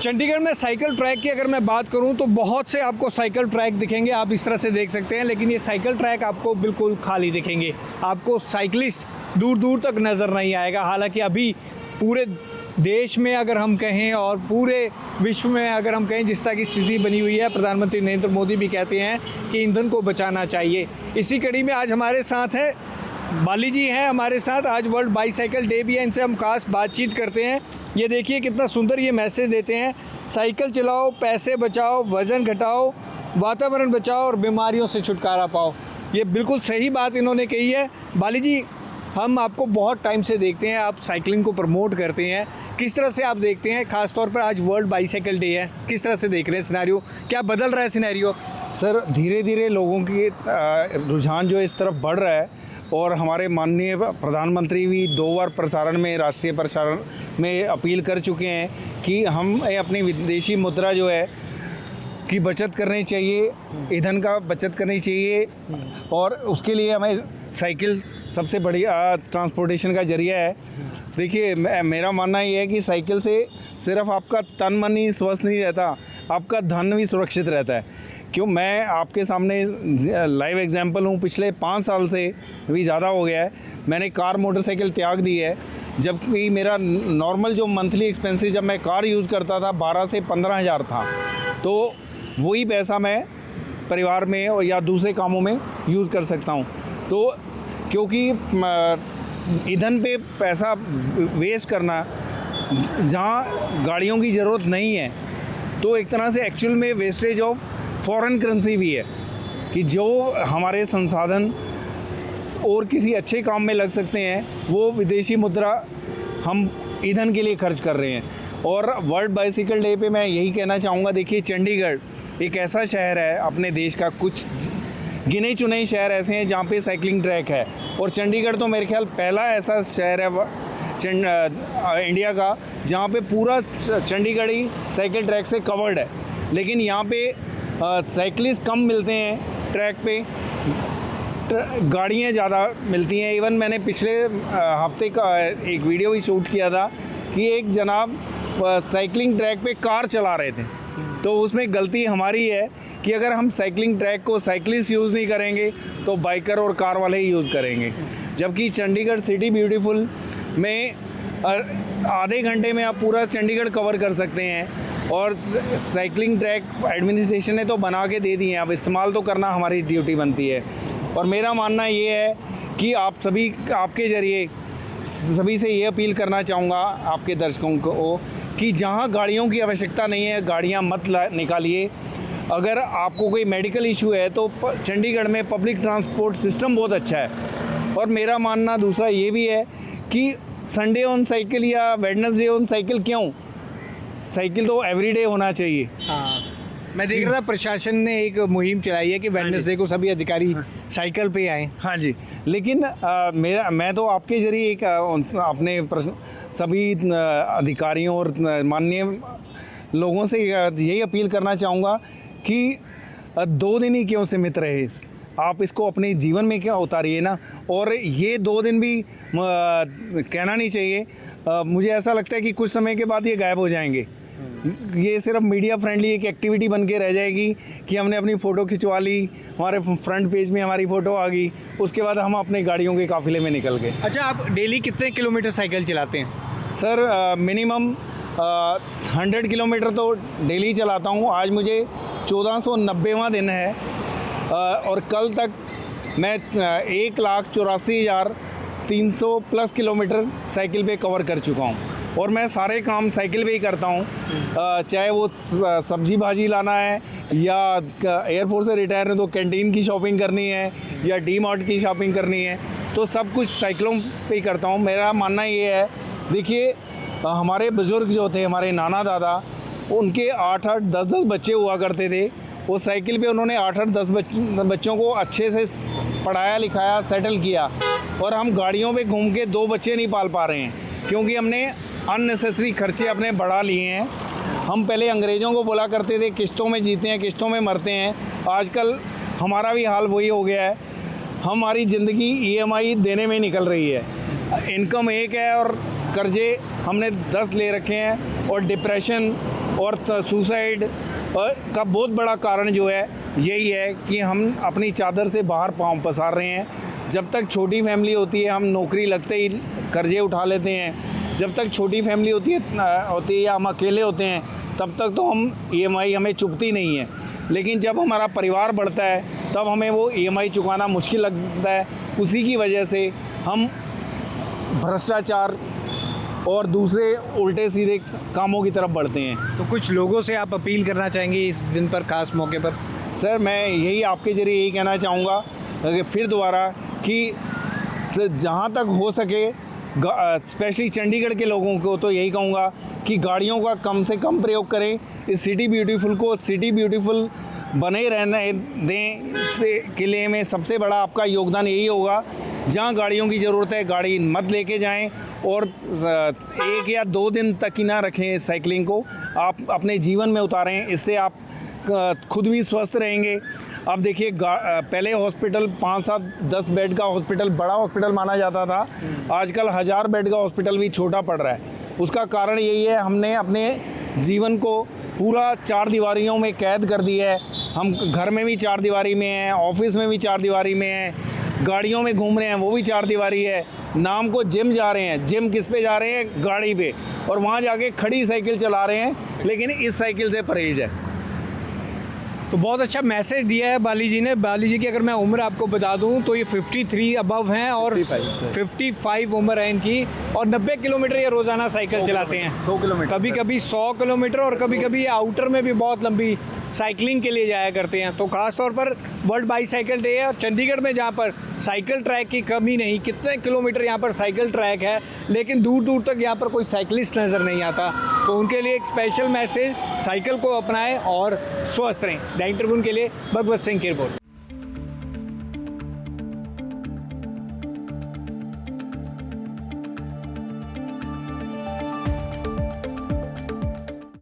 चंडीगढ़ में cycle track की अगर मैं बात करूं तो बहुत से आपको साइकिल ट्रैक दिखेंगे, आप इस तरह से देख सकते हैं, लेकिन ये साइकिल ट्रैक आपको बिल्कुल खाली दिखेंगे। आपको साइकिलिस्ट दूर दूर तक नज़र नहीं आएगा। हालांकि अभी पूरे देश में अगर हम कहें और पूरे विश्व में अगर हम कहें जिस तरह की स्थिति बनी हुई है, प्रधानमंत्री नरेंद्र मोदी भी कहते हैं कि ईंधन को बचाना चाहिए। इसी कड़ी में आज हमारे साथ है बाली जी हैं हमारे साथ। आज वर्ल्ड बाईसाइकिल डे भी है, इनसे हम खास बातचीत करते हैं। ये देखिए कितना सुंदर ये मैसेज देते हैं, साइकिल चलाओ, पैसे बचाओ, वज़न घटाओ, वातावरण बचाओ और बीमारियों से छुटकारा पाओ। ये बिल्कुल सही बात इन्होंने कही है। बाली जी, हम आपको बहुत टाइम से देखते हैं, आप साइकिलिंग को प्रमोट करते हैं, किस तरह से आप देखते हैं, ख़ास तौर पर आज वर्ल्ड बाईसाइकिल डे है, किस तरह से देख रहे हैं सिनेरियो, क्या बदल रहा है सिनेरियो? सर, धीरे धीरे लोगों की रुझान जो है इस तरफ बढ़ रहा है और हमारे माननीय प्रधानमंत्री भी 2 बार प्रसारण में, राष्ट्रीय प्रसारण में अपील कर चुके हैं कि हम अपनी विदेशी मुद्रा जो है की बचत करनी चाहिए, ईंधन का बचत करनी चाहिए और उसके लिए हमें साइकिल सबसे बढ़िया ट्रांसपोर्टेशन का जरिया है। देखिए, मेरा मानना ये है कि साइकिल से सिर्फ आपका तन मन ही स्वस्थ नहीं रहता, आपका धन भी सुरक्षित रहता है। क्यों, मैं आपके सामने लाइव एग्जांपल हूँ। पिछले 5 साल से भी ज़्यादा हो गया है मैंने कार मोटरसाइकिल त्याग दी है, जबकि मेरा नॉर्मल जो मंथली एक्सपेंसेस जब मैं कार यूज़ करता था 12 से 15 हज़ार था, तो वही पैसा मैं परिवार में और या दूसरे कामों में यूज़ कर सकता हूँ। तो क्योंकि ईंधन पे पैसा वेस्ट करना जहाँ गाड़ियों की ज़रूरत नहीं है, तो एक तरह से एक्चुअल में वेस्टेज ऑफ फॉरेन करेंसी भी है कि जो हमारे संसाधन और किसी अच्छे काम में लग सकते हैं वो विदेशी मुद्रा हम ईंधन के लिए खर्च कर रहे हैं। और वर्ल्ड बाईसाइकिल डे पे मैं यही कहना चाहूँगा, देखिए चंडीगढ़ एक ऐसा शहर है अपने देश का, कुछ गिने चुने शहर ऐसे हैं जहाँ पे साइकिलिंग ट्रैक है और चंडीगढ़ तो मेरे ख्याल पहला ऐसा शहर है इंडिया का जहाँ पे पूरा चंडीगढ़ ही साइकिल ट्रैक से कवर्ड है। लेकिन यहाँ पे साइकिलिस्ट कम मिलते हैं ट्रैक पे, गाड़ियाँ ज़्यादा मिलती हैं। इवन मैंने पिछले हफ्ते का एक वीडियो भी शूट किया था कि एक जनाब साइकिलिंग ट्रैक पे कार चला रहे थे, तो उसमें गलती हमारी है कि अगर हम साइकिलिंग ट्रैक को साइकिलिस्ट यूज़ नहीं करेंगे तो बाइकर और कार वाले ही यूज़ करेंगे। जबकि चंडीगढ़ सिटी ब्यूटीफुल में आधे घंटे में आप पूरा चंडीगढ़ कवर कर सकते हैं और साइकिलिंग ट्रैक एडमिनिस्ट्रेशन ने तो बना के दे दिए हैं, अब इस्तेमाल तो करना हमारी ड्यूटी बनती है। और मेरा मानना ये है कि आप सभी, आपके ज़रिए सभी से ये अपील करना चाहूँगा आपके दर्शकों को कि जहाँ गाड़ियों की आवश्यकता नहीं है गाड़ियाँ मत निकालिए। अगर आपको कोई मेडिकल इशू है तो चंडीगढ़ में पब्लिक ट्रांसपोर्ट सिस्टम बहुत अच्छा है। और मेरा मानना दूसरा ये भी है कि संडे ऑन साइकिल या वेडनेसडे ऑन साइकिल क्यों, साइकिल तो एवरीडे होना चाहिए। हाँ, मैं देख रहा था प्रशासन ने एक मुहिम चलाई है कि वेडनेसडे को सभी अधिकारी साइकिल पे आएँ। हाँ जी, लेकिन मैं तो आपके ज़रिए एक अपने सभी अधिकारियों और माननीय लोगों से यही अपील करना चाहूँगा कि 2 दिन ही क्यों सीमित रहे, आप इसको अपने जीवन में क्या उतारिए ना। और ये 2 दिन भी कहना नहीं चाहिए, मुझे ऐसा लगता है कि कुछ समय के बाद ये गायब हो जाएंगे। ये सिर्फ मीडिया फ्रेंडली एक एक्टिविटी बन के रह जाएगी कि हमने अपनी फ़ोटो खिंचवा ली, हमारे फ्रंट पेज में हमारी फ़ोटो आ गई, उसके बाद हम अपने गाड़ियों के काफ़िले में निकल गए। अच्छा, आप डेली कितने किलोमीटर साइकिल चलाते हैं? सर, मिनिमम 100 किलोमीटर तो डेली चलाता हूँ। आज मुझे 1490वां दिन है और कल तक मैं 1,84,300 प्लस किलोमीटर साइकिल पे कवर कर चुका हूँ। और मैं सारे काम साइकिल पे ही करता हूँ, चाहे वो सब्जी भाजी लाना है या एयरफोर्स से रिटायर है तो कैंटीन की शॉपिंग करनी है या डी मार्ट की शॉपिंग करनी है, तो सब कुछ साइकिलों पे ही करता हूँ। मेरा मानना ये है, देखिए हमारे बुज़ुर्ग जो थे, हमारे नाना दादा, उनके 8-8, 10-10 बच्चे हुआ करते थे। वो साइकिल पे उन्होंने 8-8, 10 बच्चों को अच्छे से पढ़ाया लिखाया, सेटल किया। और हम गाड़ियों पे घूम के 2 बच्चे नहीं पाल पा रहे हैं क्योंकि हमने अननेसेसरी खर्चे अपने बढ़ा लिए हैं। हम पहले अंग्रेज़ों को बोला करते थे किस्तों में जीते हैं, किस्तों में मरते हैं। आजकल हमारा भी हाल वही हो गया है, हमारी ज़िंदगी EMI देने में निकल रही है। इनकम एक है और कर्जे हमने 10 ले रखे हैं और डिप्रेशन और सुसाइड का बहुत बड़ा कारण जो है यही है कि हम अपनी चादर से बाहर पाँव पसार रहे हैं। जब तक छोटी फैमिली होती है हम नौकरी लगते ही कर्जे उठा लेते हैं। जब तक छोटी फैमिली होती है या हम अकेले होते हैं तब तक तो हम EMI हमें चुभती नहीं है, लेकिन जब हमारा परिवार बढ़ता है तब हमें वो EMI चुकाना मुश्किल लगता है। उसी की वजह से हम भ्रष्टाचार और दूसरे उल्टे सीधे कामों की तरफ बढ़ते हैं। तो कुछ लोगों से आप अपील करना चाहेंगे इस दिन पर, खास मौके पर? सर मैं यही आपके ज़रिए यही कहना चाहूँगा कि फिर दोबारा कि जहाँ तक हो सके स्पेशली चंडीगढ़ के लोगों को तो यही कहूँगा कि गाड़ियों का कम से कम प्रयोग करें। इस सिटी ब्यूटीफुल को सिटी ब्यूटीफुल बने रहने दें। इससे के लिए में सबसे बड़ा आपका योगदान यही होगा, जहाँ गाड़ियों की ज़रूरत है गाड़ी मत लेके जाएं और 1 या 2 दिन तक ही ना रखें साइकिलिंग को, आप अपने जीवन में उतारें। इससे आप खुद भी स्वस्थ रहेंगे। अब देखिए पहले हॉस्पिटल 5-7-10 बेड का हॉस्पिटल बड़ा हॉस्पिटल माना जाता था, आजकल 1000 बेड का हॉस्पिटल भी छोटा पड़ रहा है। उसका कारण यही है हमने अपने जीवन को पूरा 4 दीवारियों में कैद कर दिया है। हम घर में भी 4 दीवारी में हैं, ऑफिस में भी 4 दीवारी में हैं, गाड़ियों में घूम रहे हैं वो भी 4 दीवारी है। नाम को जिम जा रहे हैं, जिम किस पे जा रहे हैं? गाड़ी पे, और वहाँ जाके खड़ी साइकिल चला रहे हैं, लेकिन इस साइकिल से परहेज है। तो बहुत अच्छा मैसेज दिया है बाली जी ने। बाली जी की अगर मैं उम्र आपको बता दूं तो ये 53 अबव हैं और 55 उम्र है इनकी, और 90 किलोमीटर ये रोज़ाना साइकिल चलाते हैं। 100 किलोमीटर, कभी कभी 100 किलोमीटर और कभी कभी आउटर में भी बहुत लंबी साइकिलिंग के लिए जाया करते हैं। तो ख़ास तौर पर वर्ल्ड बाईसाइकिल डे है और चंडीगढ़ में जहाँ पर साइकिल ट्रैक की कमी नहीं, कितने किलोमीटर यहाँ पर साइकिल ट्रैक है, लेकिन दूर दूर तक यहाँ पर कोई साइकिलिस्ट नज़र नहीं आता। तो उनके लिए एक स्पेशल मैसेज, साइकिल को अपनाएं और स्वस्थ रहें। दैनिक ट्रिब्यून के लिए भगवत सिंह की रिपोर्ट।